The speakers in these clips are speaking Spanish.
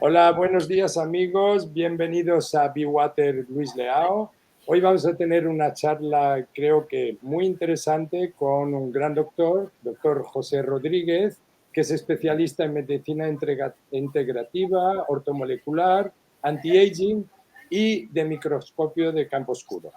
Hola, buenos días amigos, bienvenidos a Be-Water Luis Leao. Hoy vamos a tener una charla, creo que muy interesante, con un gran doctor José Rodríguez, que es especialista en medicina integrativa, ortomolecular, anti-aging y de microscopio de campo oscuro.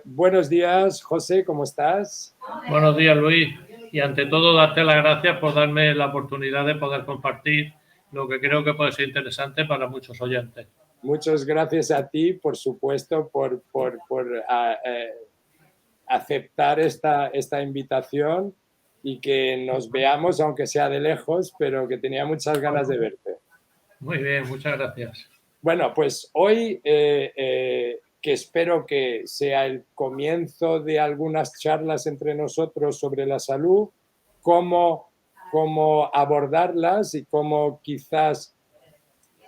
Buenos días, José, ¿cómo estás? Buenos días, Luis. Y ante todo, darte las gracias por darme la oportunidad de poder compartir lo que creo que puede ser interesante para muchos oyentes. Muchas gracias a ti, por supuesto, por aceptar esta invitación y que nos veamos, aunque sea de lejos, pero que tenía muchas ganas de verte. Muy bien, muchas gracias. Bueno, pues hoy, que espero que sea el comienzo de algunas charlas entre nosotros sobre la salud, cómo abordarlas y cómo quizás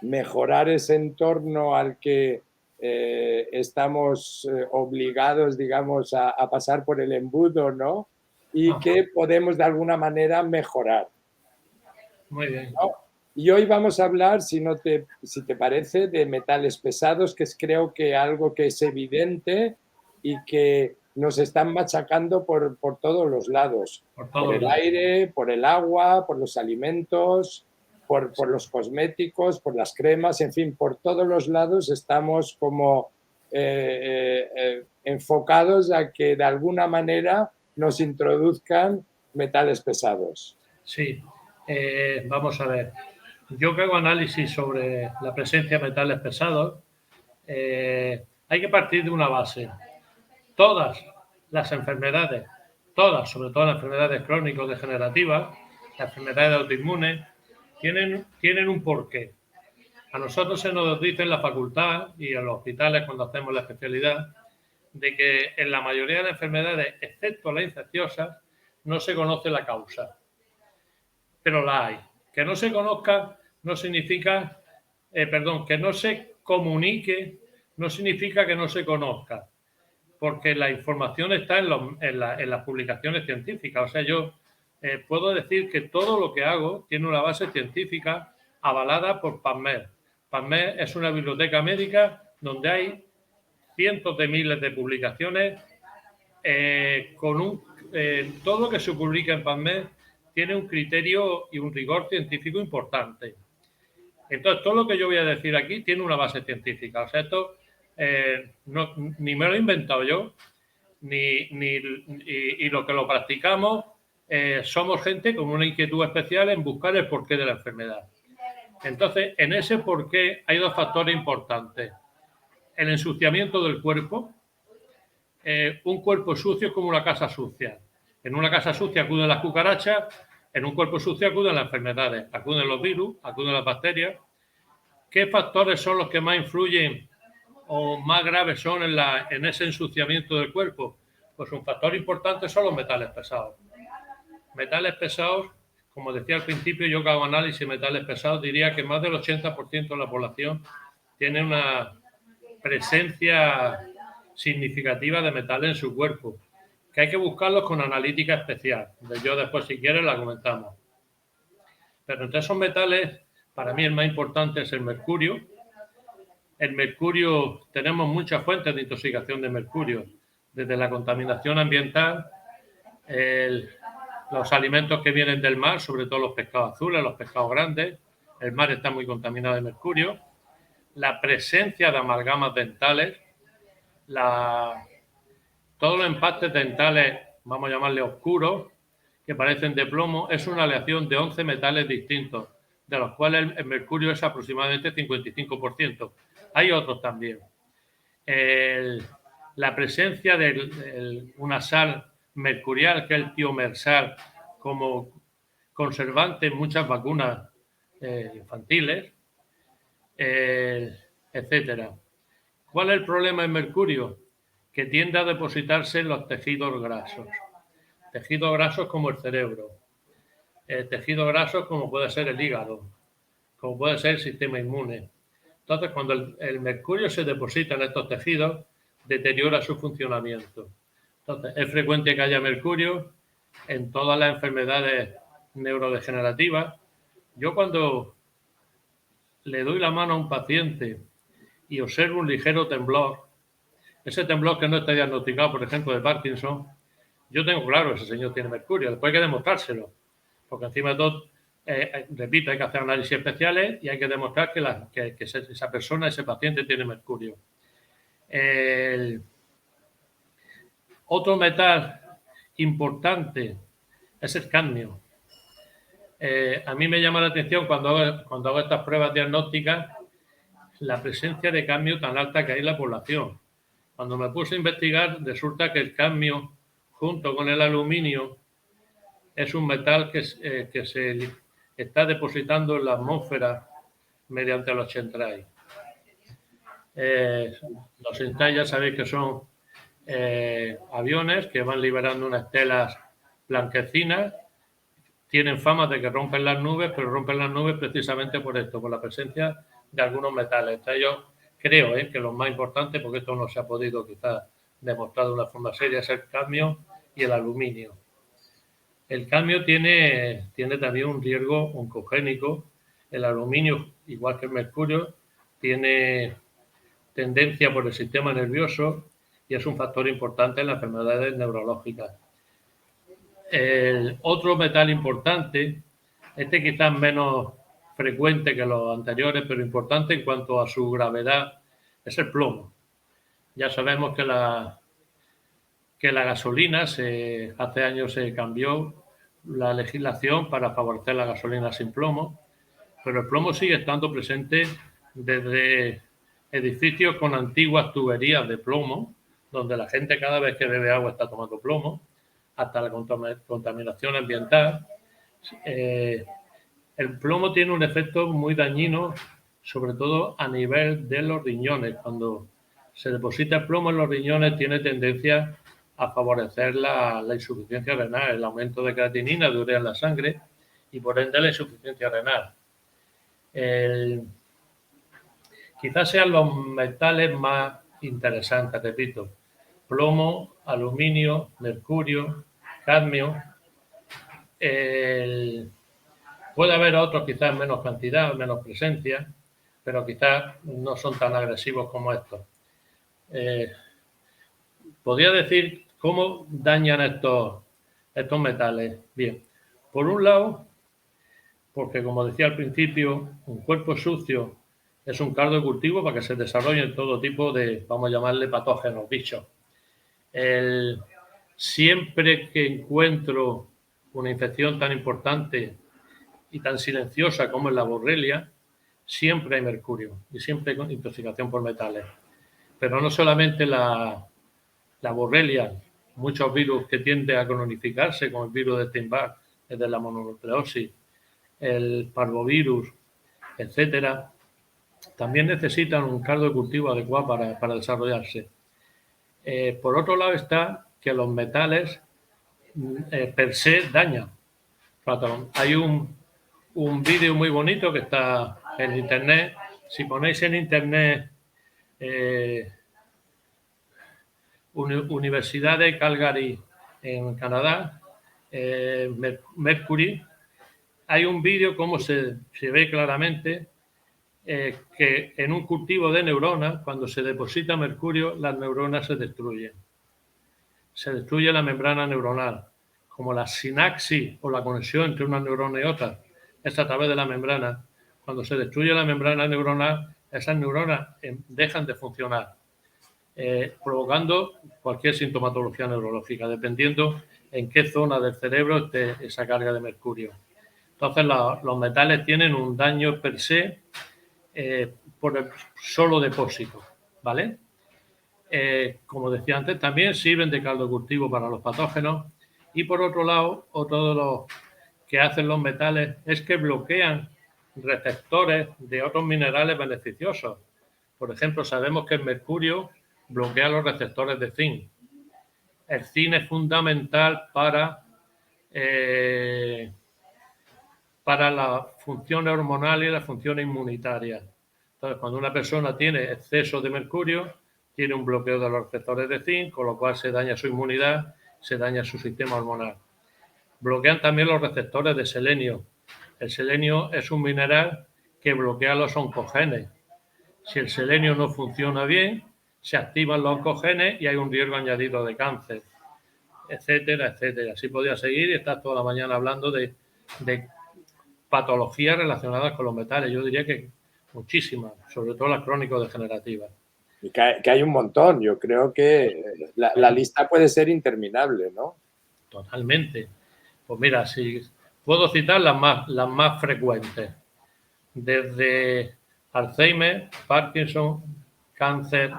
mejorar ese entorno al que estamos obligados, digamos, a pasar por el embudo, ¿no? Y que podemos de alguna manera mejorar. Muy bien. ¿No? Y hoy vamos a hablar, si te parece, de metales pesados, que es creo que algo que es evidente y que nos están machacando por todos los lados, Por por todos el lados. aire, por el agua, por los alimentos, por los cosméticos, por las cremas, en fin, por todos los lados estamos como enfocados a que de alguna manera nos introduzcan metales pesados. Sí, vamos a ver. Yo que hago análisis sobre la presencia de metales pesados, hay que partir de una base. Todas las enfermedades, todas, sobre todo las enfermedades crónico-degenerativas, las enfermedades autoinmunes, tienen un porqué. A nosotros se nos dice en la facultad y en los hospitales cuando hacemos la especialidad de que en la mayoría de las enfermedades, excepto las infecciosas, no se conoce la causa, pero la hay. Que no se conozca no significa, que no se comunique no significa que no se conozca, porque la información está en las publicaciones científicas. O sea, yo puedo decir que todo lo que hago tiene una base científica avalada por PubMed. PubMed es una biblioteca médica donde hay cientos de miles de publicaciones todo lo que se publica en PubMed tiene un criterio y un rigor científico importante. Entonces, todo lo que yo voy a decir aquí tiene una base científica. O sea, esto ni me lo he inventado yo, y lo que lo practicamos somos gente con una inquietud especial en buscar el porqué de la enfermedad. Entonces, en ese porqué hay dos factores importantes. El ensuciamiento del cuerpo. Un cuerpo sucio es como una casa sucia. En una casa sucia acuden las cucarachas, en un cuerpo sucio acuden las enfermedades, acuden los virus, acuden las bacterias. ¿Qué factores son los que más influyen o más graves son en ese ensuciamiento del cuerpo? Pues un factor importante son los metales pesados. Metales pesados, como decía al principio, yo que hago análisis de metales pesados, diría que más del 80% de la población tiene una presencia significativa de metales en su cuerpo, que hay que buscarlos con analítica especial. Yo después, si quieres, la comentamos. Pero entre esos metales, para mí el más importante es el mercurio. El mercurio, tenemos muchas fuentes de intoxicación de mercurio, desde la contaminación ambiental, los alimentos que vienen del mar, sobre todo los pescados azules, los pescados grandes. El mar está muy contaminado de mercurio. La presencia de amalgamas dentales, todos los empastes dentales, vamos a llamarle oscuros, que parecen de plomo, es una aleación de 11 metales distintos, de los cuales el mercurio es aproximadamente 55%. Hay otros también. La presencia de una sal mercurial, que es el tiomersal, como conservante en muchas vacunas infantiles, etcétera. ¿Cuál es el problema del mercurio? Que tiende a depositarse en los tejidos grasos. Tejidos grasos como el cerebro. Tejidos grasos como puede ser el hígado, como puede ser el sistema inmune. Entonces, cuando el mercurio se deposita en estos tejidos, deteriora su funcionamiento. Entonces, es frecuente que haya mercurio en todas las enfermedades neurodegenerativas. Yo cuando le doy la mano a un paciente y observo un ligero temblor, ese temblor que no está diagnosticado, por ejemplo, de Parkinson, yo tengo claro que ese señor tiene mercurio. Después hay que demostrárselo, porque encima de todo, repito, hay que hacer análisis especiales y hay que demostrar que esa persona, ese paciente, tiene mercurio. Otro metal importante es el cadmio. A mí me llama la atención cuando hago estas pruebas diagnósticas la presencia de cadmio tan alta que hay en la población. Cuando me puse a investigar, resulta que el cadmio, junto con el aluminio, es un metal que se está depositando en la atmósfera mediante los chemtrails. Los chemtrails ya sabéis que son aviones que van liberando unas estelas blanquecinas, tienen fama de que rompen las nubes, pero rompen las nubes precisamente por esto, por la presencia de algunos metales. Entre ellos, creo que los más importantes, porque esto no se ha podido quizás demostrar de una forma seria, es el cadmio y el aluminio. El cadmio tiene también un riesgo oncogénico. El aluminio, igual que el mercurio, tiene tendencia por el sistema nervioso y es un factor importante en las enfermedades neurológicas. El otro metal importante, este quizás menos frecuente que los anteriores, pero importante en cuanto a su gravedad, es el plomo. Ya sabemos que la gasolina, hace años se cambió la legislación para favorecer la gasolina sin plomo, pero el plomo sigue estando presente desde edificios con antiguas tuberías de plomo, donde la gente cada vez que bebe agua está tomando plomo, hasta la contaminación ambiental. El plomo tiene un efecto muy dañino, sobre todo a nivel de los riñones. Cuando se deposita el plomo en los riñones tiene tendencia a favorecer la insuficiencia renal, el aumento de creatinina, de urea en la sangre y por ende la insuficiencia renal. Quizás sean los metales más interesantes, repito: plomo, aluminio, mercurio, cadmio. Puede haber otros quizás en menos cantidad, menos presencia, pero quizás no son tan agresivos como estos. Podría decir cómo dañan estos metales. Bien, por un lado, porque como decía al principio, un cuerpo sucio es un caldo de cultivo para que se desarrollen todo tipo de, vamos a llamarle, patógenos, bichos. Siempre que encuentro una infección tan importante y tan silenciosa como es la borrelia, siempre hay mercurio y siempre hay intoxicación por metales. Pero no solamente la borrelia, muchos virus que tienden a cronificarse, como el virus de Steinbach, el de la mononucleosis, el parvovirus, etcétera, también necesitan un caldo de cultivo adecuado para desarrollarse. Por otro lado está que los metales per se dañan. Hay un vídeo muy bonito que está en internet. Si ponéis en internet Universidad de Calgary en Canadá, Mercury, hay un vídeo como se ve claramente que en un cultivo de neuronas, cuando se deposita mercurio, las neuronas se destruyen. Se destruye la membrana neuronal. Como la sinapsis o la conexión entre una neurona y otra es a través de la membrana, cuando se destruye la membrana neuronal, esas neuronas dejan de funcionar, provocando cualquier sintomatología neurológica, dependiendo en qué zona del cerebro esté esa carga de mercurio. Entonces, los metales tienen un daño per se por el solo depósito, ¿vale? Como decía antes, también sirven de caldo de cultivo para los patógenos. Y por otro lado, otro de los que hacen los metales es que bloquean receptores de otros minerales beneficiosos. Por ejemplo, sabemos que el mercurio bloquea los receptores de zinc. El zinc es fundamental para la función hormonal y la función inmunitaria. Entonces, cuando una persona tiene exceso de mercurio, tiene un bloqueo de los receptores de zinc, con lo cual se daña su inmunidad, se daña su sistema hormonal. Bloquean también los receptores de selenio. El selenio es un mineral que bloquea los oncogenes. Si el selenio no funciona bien, se activan los oncogenes y hay un riesgo añadido de cáncer, etcétera, etcétera. Así podría seguir y estar toda la mañana hablando de patologías relacionadas con los metales. Yo diría que muchísimas, sobre todo las crónico-degenerativas. Y que hay un montón. Yo creo que la lista puede ser interminable, ¿no? Totalmente. Pues mira, si puedo citar las más frecuentes, desde Alzheimer, Parkinson, cáncer,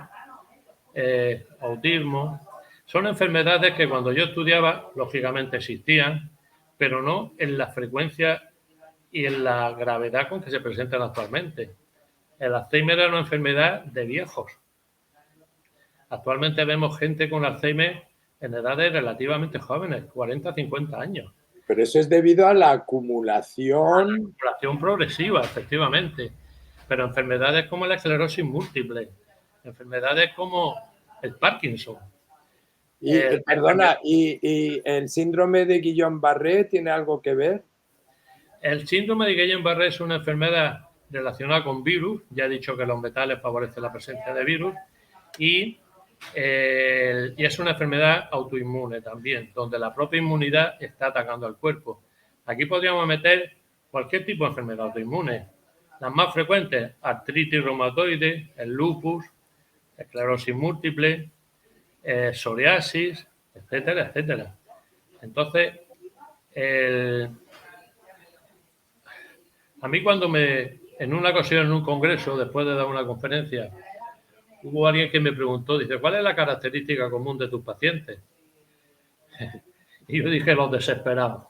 autismo. Son enfermedades que cuando yo estudiaba, lógicamente existían, pero no en la frecuencia y en la gravedad con que se presentan actualmente. El Alzheimer era una enfermedad de viejos. Actualmente vemos gente con Alzheimer en edades relativamente jóvenes, 40, 50 años. Pero eso es debido a la acumulación. Progresiva, efectivamente. Pero enfermedades como la esclerosis múltiple, enfermedades como el Parkinson. Perdona, ¿y el síndrome de Guillain-Barré tiene algo que ver? El síndrome de Guillain-Barré es una enfermedad relacionada con virus. Ya he dicho que los metales favorecen la presencia de virus. Y es una enfermedad autoinmune también, donde la propia inmunidad está atacando al cuerpo. Aquí podríamos meter cualquier tipo de enfermedad autoinmune. Las más frecuentes, artritis reumatoide, el lupus, esclerosis múltiple, psoriasis, etcétera, etcétera. Entonces, a mí cuando en una ocasión, en un congreso, después de dar una conferencia, hubo alguien que me preguntó, dice, ¿cuál es la característica común de tus pacientes? Y yo dije, los desesperados.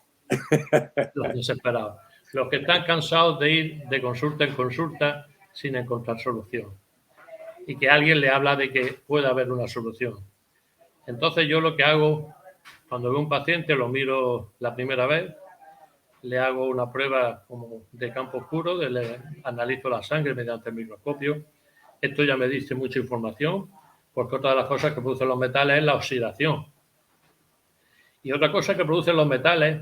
Los desesperados. Los que están cansados de ir de consulta en consulta sin encontrar solución. Y que alguien le habla de que puede haber una solución. Entonces yo lo que hago, cuando veo un paciente, lo miro la primera vez, le hago una prueba como de campo oscuro, le analizo la sangre mediante el microscopio. Esto ya me dice mucha información, porque otra de las cosas que producen los metales es la oxidación. Y otra cosa que producen los metales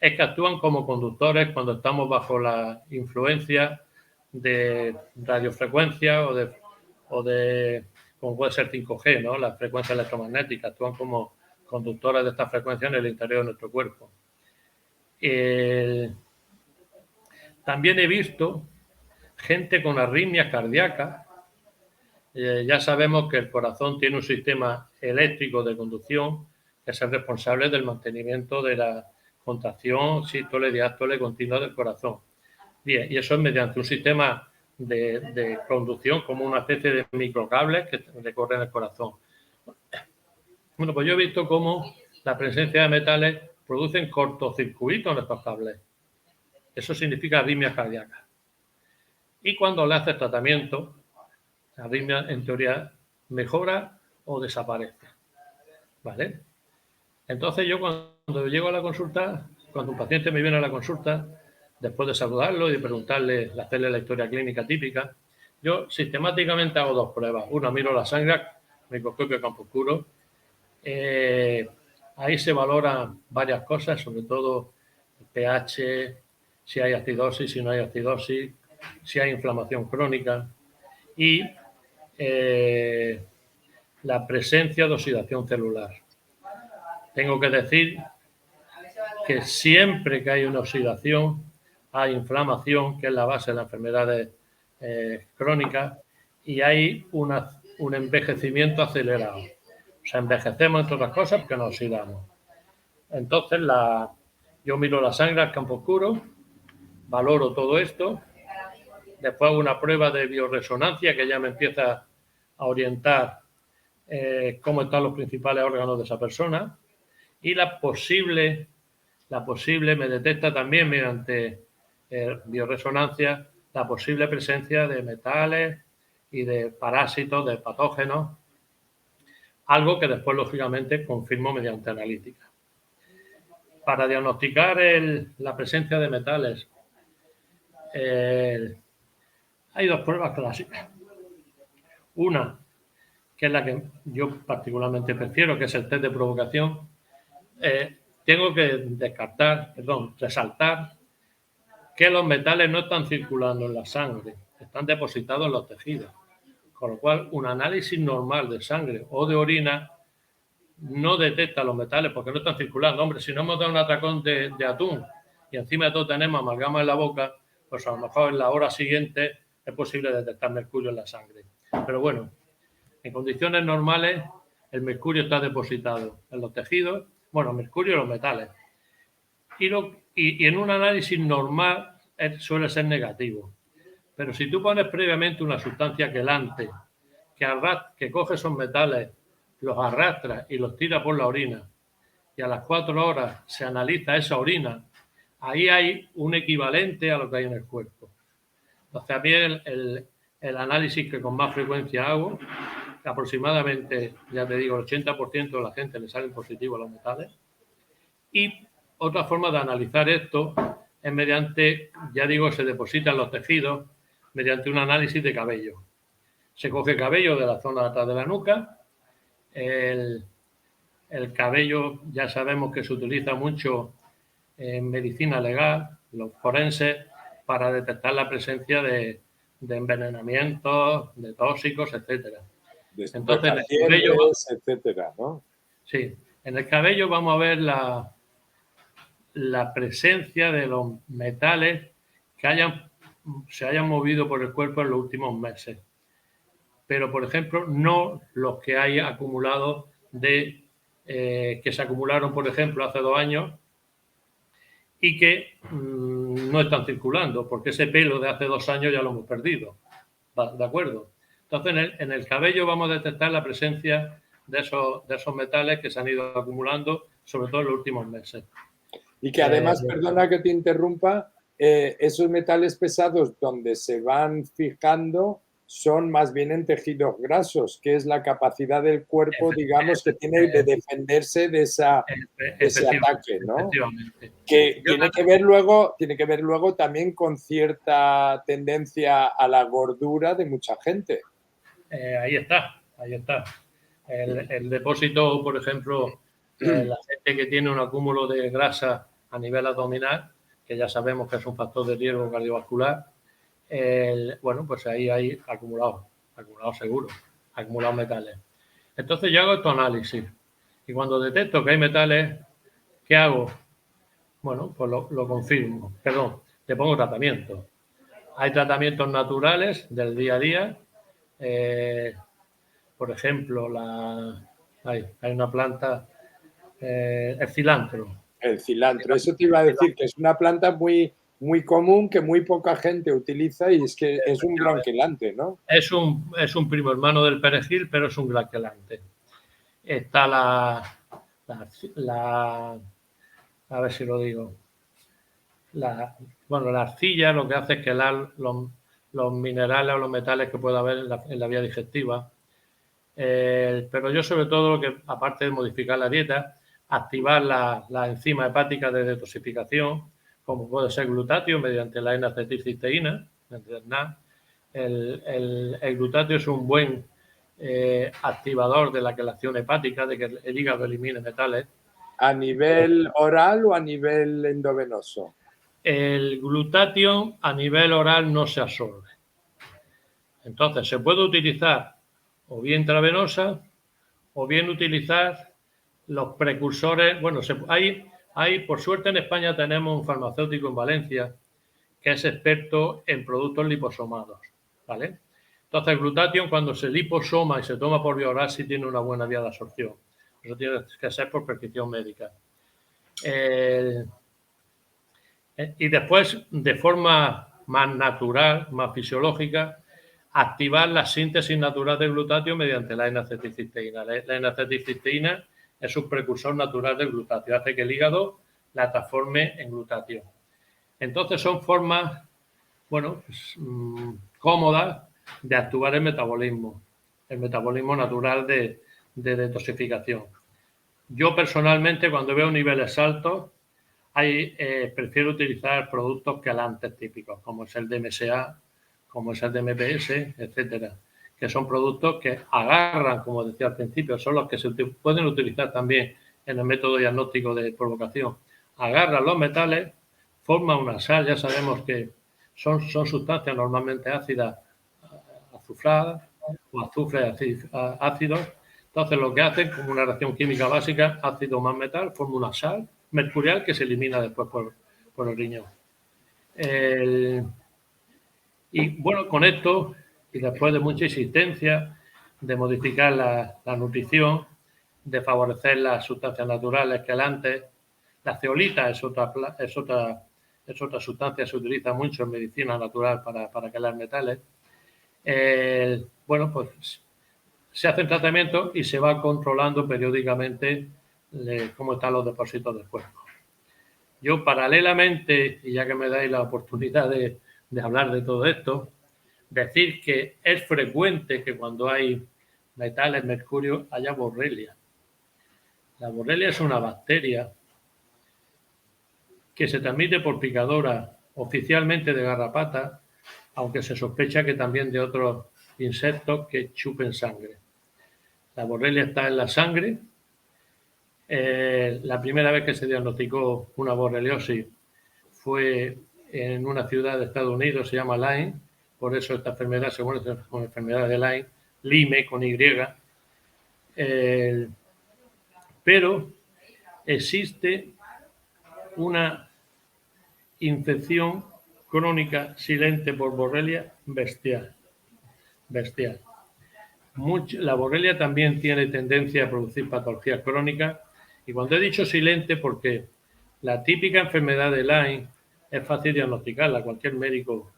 es que actúan como conductores cuando estamos bajo la influencia de radiofrecuencia o de como puede ser 5G, ¿no? Las frecuencias electromagnéticas actúan como conductores de estas frecuencias en el interior de nuestro cuerpo. También he visto gente con arritmias cardíacas. Ya sabemos que el corazón tiene un sistema eléctrico de conducción que es el responsable del mantenimiento de la contracción, sístole, diástole continua del corazón. Bien, y eso es mediante un sistema de conducción como una especie de microcables que recorren el corazón. Bueno, pues yo he visto cómo la presencia de metales producen cortocircuitos en estos cables. Eso significa arritmias cardíacas. Y cuando le haces tratamiento, la arritmia en teoría mejora o desaparece. ¿Vale? Entonces yo cuando llego a la consulta, cuando un paciente me viene a la consulta, después de saludarlo y de preguntarle, hacerle la historia clínica típica, yo sistemáticamente hago dos pruebas. Una, miro la sangre, microscopio de campo oscuro. Ahí se valoran varias cosas, sobre todo el pH, si hay acidosis, si no hay acidosis, si hay inflamación crónica y la presencia de oxidación celular. Tengo que decir que siempre que hay una oxidación, hay inflamación, que es la base de las enfermedades crónicas, y hay un envejecimiento acelerado. O sea, envejecemos, entre otras cosas, porque nos oxidamos. Entonces, yo miro la sangre al campo oscuro, valoro todo esto, después hago una prueba de bioresonancia que ya me empieza a orientar cómo están los principales órganos de esa persona, y la posible me detecta también mediante bioresonancia la posible presencia de metales y de parásitos, de patógenos, algo que después lógicamente confirmo mediante analítica. Para diagnosticar la presencia de metales hay dos pruebas clásicas. Una, que es la que yo particularmente prefiero, que es el test de provocación. Tengo que resaltar que los metales no están circulando en la sangre, están depositados en los tejidos. Con lo cual, un análisis normal de sangre o de orina no detecta los metales porque no están circulando. Hombre, si no hemos dado un atracón de atún y encima de todo tenemos amalgama en la boca, pues a lo mejor en la hora siguiente es posible detectar mercurio en la sangre. Pero bueno, en condiciones normales el mercurio está depositado en los tejidos, bueno, mercurio y los metales. Y en un análisis normal suele ser negativo. Pero si tú pones previamente una sustancia quelante que coge esos metales, los arrastra y los tira por la orina, y a las 4 horas se analiza esa orina, ahí hay un equivalente a lo que hay en el cuerpo. Entonces, a mí el análisis que con más frecuencia hago, aproximadamente, ya te digo, el 80% de la gente le salen positivos los metales. Y otra forma de analizar esto es mediante, ya digo, se depositan los tejidos mediante un análisis de cabello. Se coge cabello de la zona de atrás de la nuca. El cabello ya sabemos que se utiliza mucho en medicina legal, los forenses, para detectar la presencia de envenenamientos, de tóxicos, etcétera. Entonces, en el cabello, etcétera, ¿no? Sí, en el cabello vamos a ver la presencia de los metales que se hayan movido por el cuerpo en los últimos meses. Pero, por ejemplo, no los que hay acumulados que se acumularon, por ejemplo, hace 2 años y que no están circulando, porque ese pelo de hace 2 años ya lo hemos perdido. ¿De acuerdo? Entonces, en el cabello vamos a detectar la presencia de esos metales que se han ido acumulando, sobre todo en los últimos meses. Y que además, perdona que te interrumpa, esos metales pesados donde se van fijando son más bien en tejidos grasos, que es la capacidad del cuerpo, digamos, que tiene de defenderse de ese ataque, ¿no? Que tiene que ver luego también con cierta tendencia a la gordura de mucha gente. Ahí está. El depósito, por ejemplo, la gente que tiene un acúmulo de grasa a nivel abdominal, que ya sabemos que es un factor de riesgo cardiovascular, bueno, pues ahí hay acumulados seguros, acumulados metales. Entonces yo hago estos análisis y cuando detecto que hay metales, ¿qué hago? Bueno, pues lo confirmo. Perdón, le pongo tratamiento. Hay tratamientos naturales del día a día. Por ejemplo, hay una planta, el cilantro. El cilantro, eso te iba a decir, que es una planta muy, muy común que muy poca gente utiliza y es que es un gran quelante, ¿no? Es un primo hermano del perejil, pero es un gran quelante. Está a ver si lo digo, la arcilla lo que hace es quelar los minerales o los metales que pueda haber en la vía digestiva. Pero yo sobre todo lo que, aparte de modificar la dieta, activar las enzimas hepáticas de detoxificación, como puede ser glutatio mediante la N-acetilcisteína, el glutatio es un buen activador de la quelación hepática, de que el hígado elimine metales. ¿A nivel oral o a nivel endovenoso? El glutatión a nivel oral no se absorbe. Entonces, se puede utilizar o bien intravenosa o bien utilizar los precursores. Bueno, hay, por suerte en España tenemos un farmacéutico en Valencia que es experto en productos liposomados, ¿vale? Entonces, el glutatión cuando se liposoma y se toma por vía oral sí tiene una buena vía de absorción. Eso tiene que ser por prescripción médica. Y después, de forma más natural, más fisiológica, activar la síntesis natural de glutatio mediante la N-acetilcisteína. La N-acetilcisteína es un precursor natural del glutatio, hace que el hígado la transforme en glutatión. Entonces son formas, bueno, pues, cómodas de actuar el metabolismo natural de detoxificación. Yo personalmente, cuando veo niveles altos, prefiero utilizar productos quelantes típicos, como es el DMSA, como es el DMPS, etcétera, que son productos que agarran, como decía al principio, son los que se pueden utilizar también en el método diagnóstico de provocación. Agarran los metales, forma una sal. Ya sabemos que son sustancias normalmente ácidas, azufradas o azufres ácidos. Entonces, lo que hacen, como una reacción química básica, ácido más metal, forma una sal mercurial que se elimina después por el riñón. Y bueno, con esto, y después de mucha insistencia de modificar la nutrición, de favorecer las sustancias naturales quelantes, la zeolita es otra sustancia que se utiliza mucho en medicina natural para quelar metales. Bueno, pues se hacen tratamientos y se va controlando periódicamente cómo están los depósitos del cuerpo. Yo, paralelamente, y ya que me dais la oportunidad de hablar de todo esto, decir que es frecuente que cuando hay metales, mercurio, haya borrelia. La borrelia es una bacteria que se transmite por picadura, oficialmente de garrapata, aunque se sospecha que también de otros insectos que chupen sangre. La borrelia está en la sangre. La primera vez que se diagnosticó una borreliosis fue en una ciudad de Estados Unidos, se llama Lyme, por eso esta enfermedad se conoce como enfermedad de Lyme, Lyme con Y. Pero existe una infección crónica silente por borrelia bestial. La borrelia también tiene tendencia a producir patologías crónicas, y cuando he dicho silente, porque la típica enfermedad de Lyme es fácil diagnosticarla, cualquier médico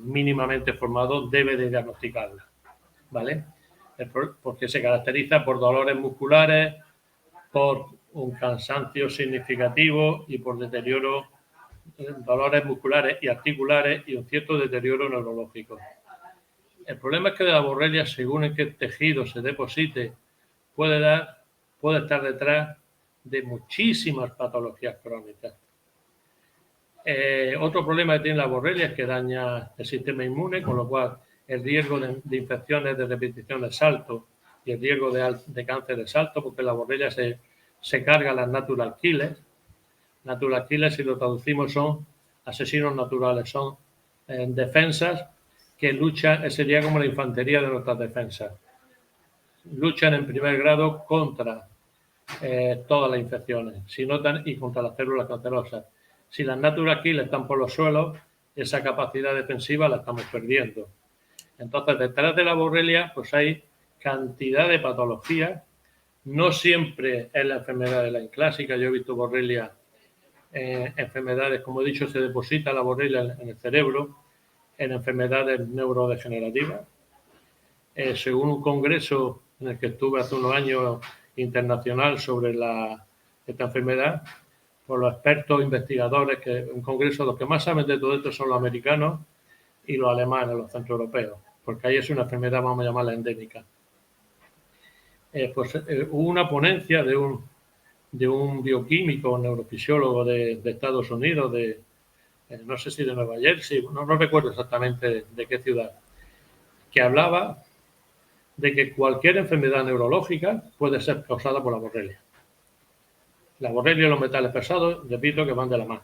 mínimamente formado debe de diagnosticarla, ¿vale? Porque se caracteriza por dolores musculares, por un cansancio significativo y por deterioro, dolores musculares y articulares y un cierto deterioro neurológico. El problema es que de la borrelia, según en qué tejido se deposite, puede estar detrás de muchísimas patologías crónicas. Otro problema que tiene la borrelia es que daña el sistema inmune, con lo cual el riesgo de infecciones de repetición es alto y el riesgo de cáncer es alto, porque la borrelia se carga las natural killers. Natural killers, si lo traducimos, son asesinos naturales, son defensas que luchan, sería como la infantería de nuestras defensas. Luchan en primer grado contra todas las infecciones y contra las células cancerosas. Si las natural killers están por los suelos, esa capacidad defensiva la estamos perdiendo. Entonces, detrás de la borrelia, pues hay cantidad de patologías. No siempre es la enfermedad de Lyme clásica. Yo he visto borrelia enfermedades, como he dicho, se deposita la borrelia en el cerebro, en enfermedades neurodegenerativas. Según un congreso en el que estuve hace unos años internacional sobre esta enfermedad, por los expertos investigadores, que un congreso, los que más saben de todo esto son los americanos y los alemanes, los centroeuropeos, porque ahí es una enfermedad, vamos a llamarla endémica. Hubo una ponencia de un bioquímico, neurofisiólogo de Estados Unidos, no sé si de Nueva Jersey, no recuerdo exactamente de qué ciudad, que hablaba de que cualquier enfermedad neurológica puede ser causada por la borrelia. La borrelia y los metales pesados, repito, que van de la mano.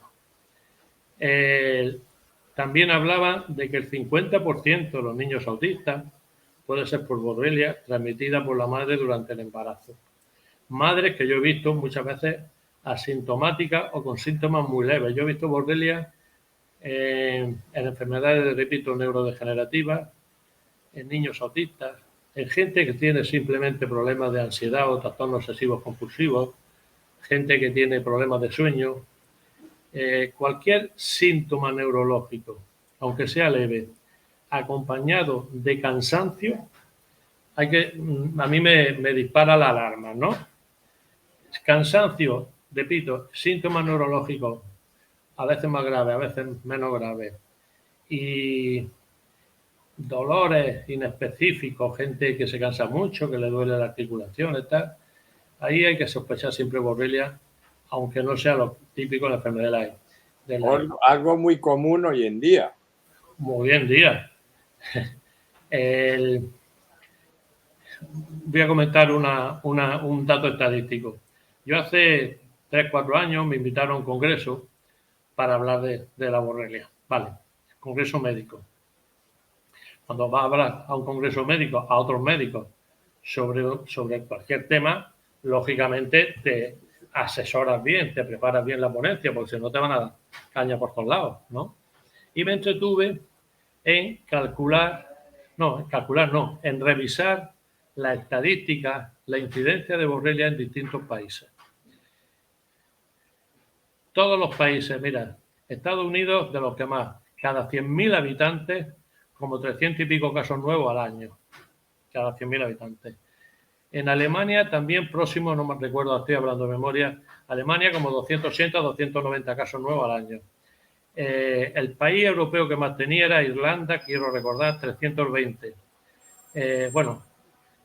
También hablaba de que el 50% de los niños autistas puede ser por borrelia transmitida por la madre durante el embarazo. Madres que yo he visto muchas veces asintomáticas o con síntomas muy leves. Yo he visto borrelia en enfermedades, repito, neurodegenerativas, en niños autistas, en gente que tiene simplemente problemas de ansiedad o trastornos obsesivos compulsivos, gente que tiene problemas de sueño, cualquier síntoma neurológico, aunque sea leve, acompañado de cansancio, a mí me dispara la alarma, ¿no? Cansancio, repito, síntomas neurológicos, a veces más graves, a veces menos graves, y dolores inespecíficos, gente que se cansa mucho, que le duele la articulación y tal, ahí hay que sospechar siempre borrelia, aunque no sea lo típico de la enfermedad de Lyme. Algo muy común hoy en día. Muy bien, día. Voy a comentar un dato estadístico. Yo hace 3-4 años me invitaron a un congreso para hablar de la borrelia. Vale, congreso médico. Cuando vas a hablar a un congreso médico, a otros médicos, sobre cualquier tema, lógicamente te asesoras bien, te preparas bien la ponencia, porque si no te van a dar caña por todos lados, ¿no? Y me entretuve en en revisar la estadística, la incidencia de borrelia en distintos países. Todos los países, mira, Estados Unidos de los que más, cada 100.000 habitantes, como 300 y pico casos nuevos al año, cada 100.000 habitantes. En Alemania también próximo, no me recuerdo, estoy hablando de memoria, Alemania como 280, 290 casos nuevos al año. El país europeo que más tenía era Irlanda, quiero recordar, 320. Bueno,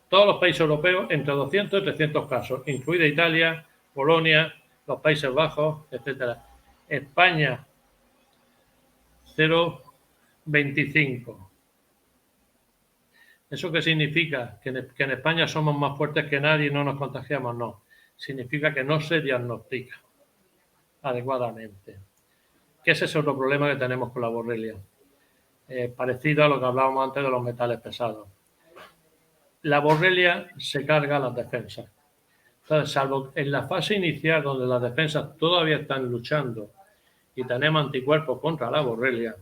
todos los países europeos entre 200 y 300 casos, incluida Italia, Polonia, los Países Bajos, etcétera. España, 0,25. ¿Eso qué significa? ¿Que en España somos más fuertes que nadie y no nos contagiamos? No. Significa que no se diagnostica adecuadamente. Que ese es otro problema que tenemos con la borrelia. Parecido a lo que hablábamos antes de los metales pesados. La borrelia se carga a las defensas. Entonces, salvo en la fase inicial donde las defensas todavía están luchando y tenemos anticuerpos contra la borrelia,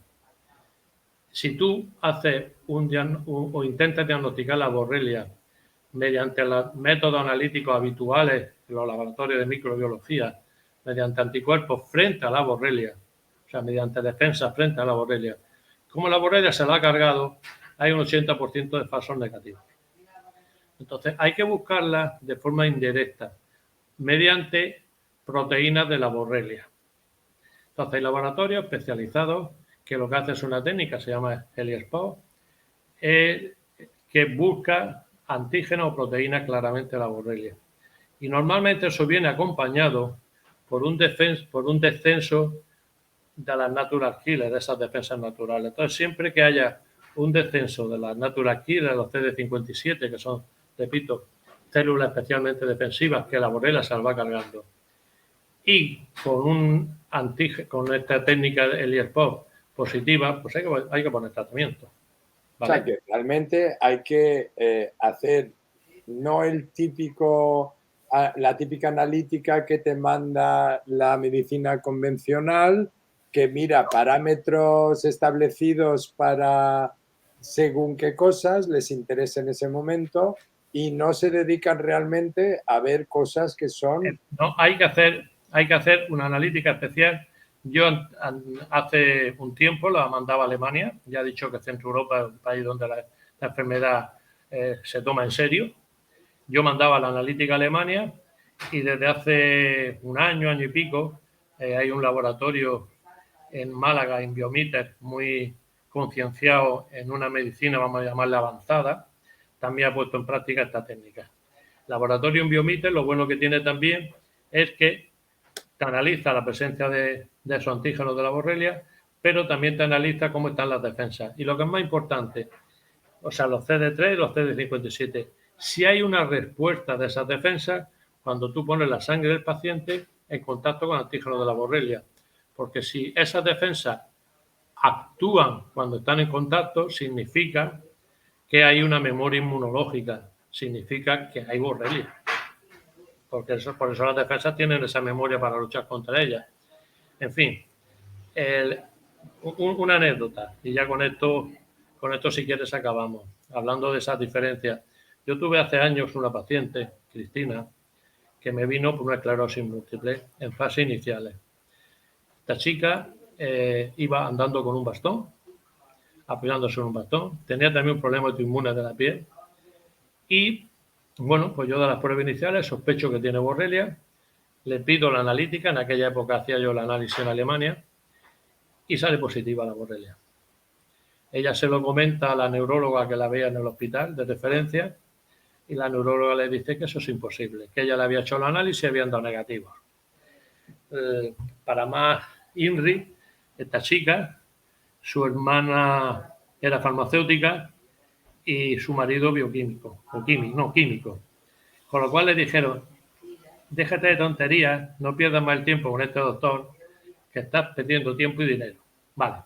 si tú haces o intentas diagnosticar la borrelia mediante los métodos analíticos habituales en los laboratorios de microbiología, mediante anticuerpos frente a la borrelia, o sea, mediante defensas frente a la borrelia, como la borrelia se la ha cargado, hay un 80% de falsos negativos. Entonces, hay que buscarla de forma indirecta, mediante proteínas de la borrelia. Entonces, hay laboratorios especializados que lo que hace es una técnica, se llama ELISpot, que busca antígenos o proteínas claramente de la borrelia. Y normalmente eso viene acompañado por un descenso de las natural killers, de esas defensas naturales. Entonces, siempre que haya un descenso de las natural killers, los CD57, que son, repito, células especialmente defensivas que la borrelia se las va cargando, y con esta técnica de ELISpot positiva, pues hay que poner tratamiento. ¿Vale? O sea, que realmente hay que hacer no la típica analítica que te manda la medicina convencional, que mira parámetros establecidos para según qué cosas les interesa en ese momento y no se dedican realmente a ver cosas que son... No, hay que hacer una analítica especial. Yo hace un tiempo la mandaba a Alemania, ya he dicho que Centro Europa es un país donde la enfermedad se toma en serio. Yo mandaba la analítica a Alemania y desde hace un año y pico hay un laboratorio en Málaga, en Biomiter, muy concienciado en una medicina, vamos a llamarla avanzada, también ha puesto en práctica esta técnica. Laboratorio en Biomiter, lo bueno que tiene también es que te analiza la presencia de esos antígenos de la borrelia, pero también te analiza cómo están las defensas. Y lo que es más importante, o sea, los CD3 y los CD57, si hay una respuesta de esas defensas cuando tú pones la sangre del paciente en contacto con antígenos de la borrelia. Porque si esas defensas actúan cuando están en contacto, significa que hay una memoria inmunológica, significa que hay borrelia. Por eso las defensas tienen esa memoria para luchar contra ellas. En fin, una anécdota, y ya con esto si quieres acabamos, hablando de esas diferencias. Yo tuve hace años una paciente, Cristina, que me vino por una esclerosis múltiple en fase iniciales. Esta chica iba andando con un bastón, apoyándose en un bastón, tenía también un problema autoinmune de la piel y, bueno, pues yo de las pruebas iniciales sospecho que tiene borrelia, le pido la analítica, en aquella época hacía yo el análisis en Alemania y sale positiva la borrelia. Ella se lo comenta a la neuróloga que la veía en el hospital de referencia y la neuróloga le dice que eso es imposible, que ella le había hecho el análisis y habían dado negativos. Para más INRI, esta chica, su hermana era farmacéutica y su marido bioquímico, químico. Con lo cual le dijeron, déjate de tonterías, no pierdas más el tiempo con este doctor, que estás perdiendo tiempo y dinero. Vale.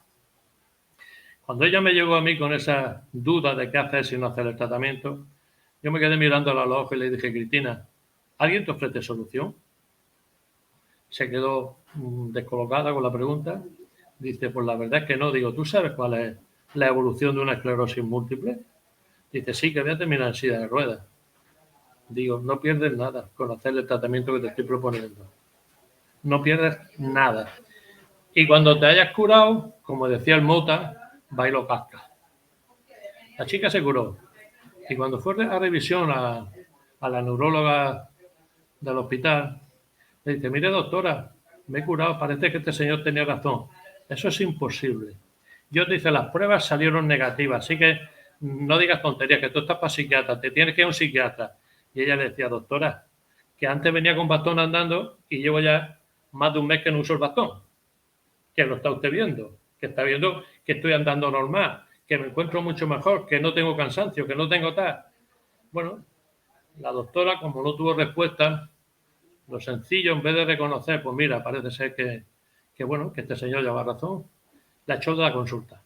Cuando ella me llegó a mí con esa duda de qué hacer si no hacer el tratamiento, yo me quedé mirándola a los ojos y le dije, Cristina, ¿alguien te ofrece solución? Se quedó descolocada con la pregunta. Dice, pues la verdad es que no. Digo, ¿tú sabes cuál es la evolución de una esclerosis múltiple? Dice, sí, que voy a terminar en silla de ruedas. Digo, no pierdes nada con hacer el tratamiento que te estoy proponiendo. No pierdes nada. Y cuando te hayas curado, como decía el Mota, bailo casca. La chica se curó. Y cuando fue a revisión a la neuróloga del hospital, le dice, mire doctora, me he curado, parece que este señor tenía razón. Eso es imposible. Yo te dice, las pruebas salieron negativas, así que no digas tonterías, que tú estás para psiquiatra, te tienes que ir a un psiquiatra. Y ella le decía, doctora, que antes venía con bastón andando y llevo ya más de un mes que no uso el bastón. Que lo está usted viendo, que está viendo que estoy andando normal, que me encuentro mucho mejor, que no tengo cansancio, que no tengo tal. Bueno, la doctora, como no tuvo respuesta, lo sencillo, en vez de reconocer, pues mira, parece ser que bueno, que este señor lleva razón, la echó de la consulta.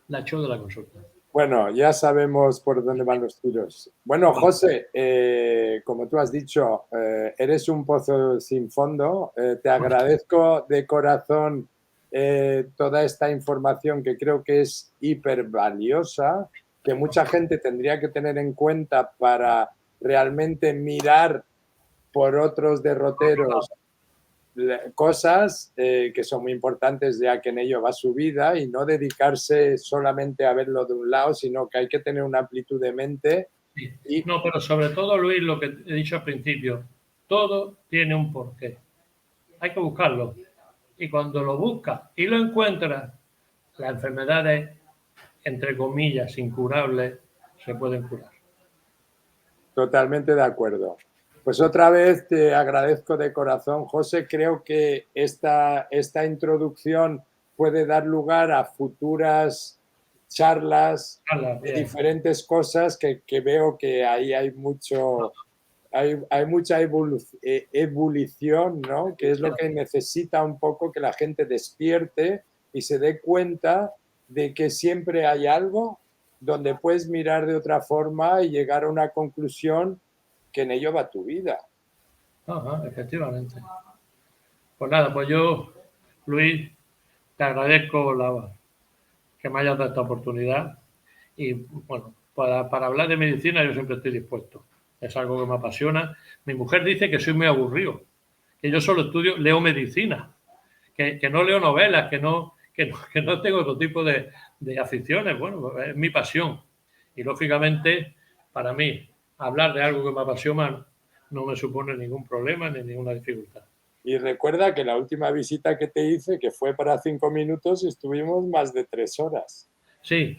La echó de la consulta. Bueno, ya sabemos por dónde van los tiros. Bueno, José, como tú has dicho, eres un pozo sin fondo. Te agradezco de corazón toda esta información que creo que es hiper valiosa, que mucha gente tendría que tener en cuenta para realmente mirar por otros derroteros cosas que son muy importantes, ya que en ello va su vida, y no dedicarse solamente a verlo de un lado, sino que hay que tener una amplitud de mente. Sí. Y No, pero sobre todo, Luis, lo que he dicho al principio, todo tiene un porqué. Hay que buscarlo. Y cuando lo buscas y lo encuentras, las enfermedades, entre comillas, incurables, se pueden curar. totalmente de acuerdo. Pues otra vez te agradezco de corazón, José. Creo que esta introducción puede dar lugar a futuras charlas de diferentes cosas que veo que ahí hay mucha evolución, ¿no? Que es lo que necesita un poco que la gente despierte y se dé cuenta de que siempre hay algo donde puedes mirar de otra forma y llegar a una conclusión que en ello va tu vida. Ajá, efectivamente. Pues nada, pues yo, Luis, te agradezco que me hayas dado esta oportunidad y bueno, para hablar de medicina yo siempre estoy dispuesto. Es algo que me apasiona. Mi mujer dice que soy muy aburrido, que yo solo leo medicina, que no leo novelas, que no tengo otro tipo de aficiones. Bueno, es mi pasión. Y lógicamente, para mí, hablar de algo que me apasiona no me supone ningún problema ni ninguna dificultad. Y recuerda que la última visita que te hice, que fue para 5 minutos, estuvimos más de 3 horas. Sí.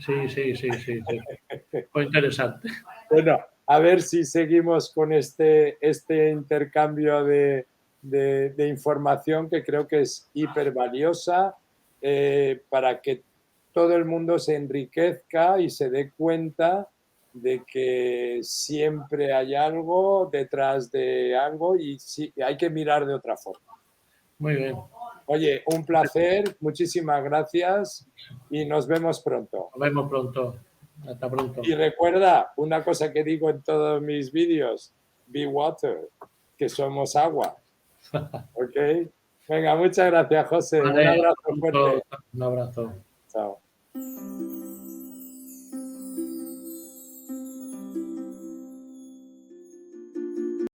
Fue interesante. Bueno, a ver si seguimos con este intercambio de información que creo que es hiper valiosa para que todo el mundo se enriquezca y se dé cuenta de que siempre hay algo detrás de algo y sí, hay que mirar de otra forma. Muy bien. Oye, un placer, muchísimas gracias y nos vemos pronto. Nos vemos pronto. Hasta pronto. Y recuerda una cosa que digo en todos mis vídeos, be water, que somos agua. ¿Ok? Venga, muchas gracias, José. Vale, Un abrazo fuerte. un abrazo. Chao.